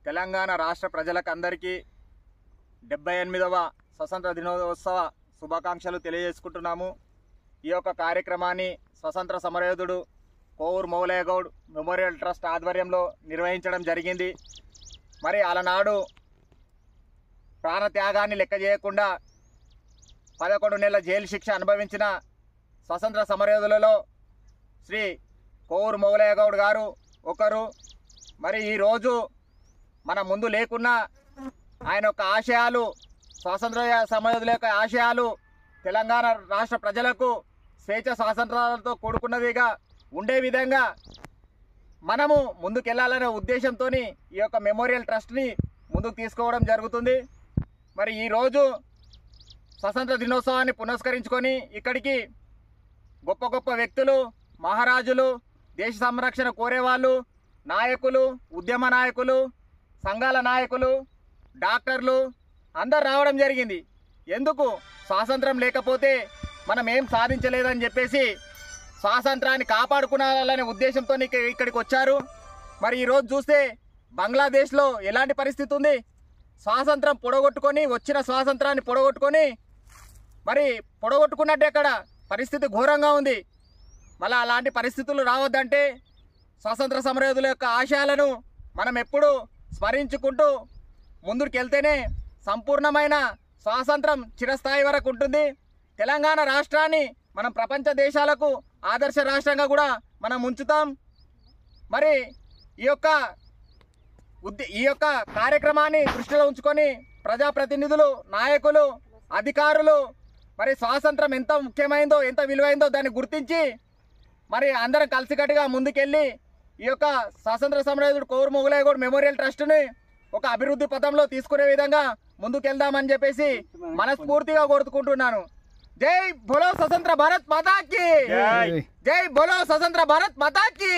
తెలంగాణ రాష్ట్ర ప్రజలకు అందరికీ 78వ స్వతంత్ర దినోత్సవ శుభాకాంక్షలు తెలియజేసుకుంటున్నాము। ఈ యొక్క కార్యక్రమాన్ని స్వతంత్ర సమరయోధుడు కోవూరు మౌలయ్య గౌడ్ మెమోరియల్ ట్రస్ట్ ఆధ్వర్యంలో నిర్వహించడం జరిగింది। మరి అలనాడు ప్రాణత్యాగాన్ని లెక్క చేయకుండా 11 నెలల జైలు శిక్ష అనుభవించిన స్వతంత్ర సమరయోధులలో శ్రీ కోవూరు మౌలయ్య గౌడ్ గారు ఒకరు। మరి ఈరోజు మన ముందు లేకున్నా ఆయన యొక్క ఆశయాలు, స్వాతంత్ర సమరయోధుల యొక్క ఆశయాలు తెలంగాణ రాష్ట్ర ప్రజలకు స్వేచ్ఛ స్వాతంత్రాలతో కూడుకున్నదిగా ఉండే విధంగా మనము ముందుకెళ్లాలనే ఉద్దేశంతో ఈ యొక్క మెమోరియల్ ట్రస్ట్ని ముందుకు తీసుకోవడం జరుగుతుంది। మరి ఈరోజు స్వతంత్ర దినోత్సవాన్ని పురస్కరించుకొని ఇక్కడికి గొప్ప గొప్ప వ్యక్తులు, మహారాజులు, దేశ సంరక్షణ కోరేవాళ్ళు, నాయకులు, ఉద్యమ నాయకులు, సంఘాల నాయకులు, డాక్టర్లు అందరు రావడం జరిగింది। ఎందుకు? స్వాతంత్రం లేకపోతే మనం ఏం సాధించలేదని చెప్పేసి స్వాతంత్రాన్ని కాపాడుకోవాలనే ఉద్దేశంతో ఇక్కడికి వచ్చారు। మరి ఈరోజు చూస్తే బంగ్లాదేశ్లో ఎలాంటి పరిస్థితి ఉంది? స్వాతంత్రం పొడగొట్టుకొని వచ్చిన స్వాతంత్రాన్ని పొడగొట్టుకొని మరి పొడగొట్టుకున్నట్టే అక్కడ పరిస్థితి ఘోరంగా ఉంది। మళ్ళీ అలాంటి పరిస్థితులు రావద్దంటే స్వాతంత్ర సమరయోధుల యొక్క ఆశయాలను మనం ఎప్పుడూ స్మరించుకుంటూ ముందుకు వెళ్తేనే సంపూర్ణమైన స్వాతంత్రం చిరస్థాయి వరకు ఉంటుంది। తెలంగాణ రాష్ట్రాన్ని మనం ప్రపంచ దేశాలకు ఆదర్శ రాష్ట్రంగా కూడా మనం ఉంచుతాం। మరి ఈ యొక్క కార్యక్రమాన్ని దృష్టిలో ఉంచుకొని ప్రజాప్రతినిధులు, నాయకులు, అధికారులు మరి స్వాతంత్రం ఎంత ముఖ్యమైందో, ఎంత విలువైందో దాన్ని గుర్తించి మరి అందరం కలిసికట్టుగా ముందుకెళ్ళి ఈ యొక్క స్వాతంత్ర సమరయోధుడు కోవూరు మౌలయ్య గౌడ్ మెమోరియల్ ట్రస్ట్ని ఒక అభివృద్ధి పథంలో తీసుకునే విధంగా ముందుకెళ్దామని చెప్పేసి మనస్ఫూర్తిగా కోరుకుంటున్నాను। జై బోలో స్వతంత్ర భారత్ మాతాకి, జై బోలో స్వతంత్ర భారత్ మాతాకి।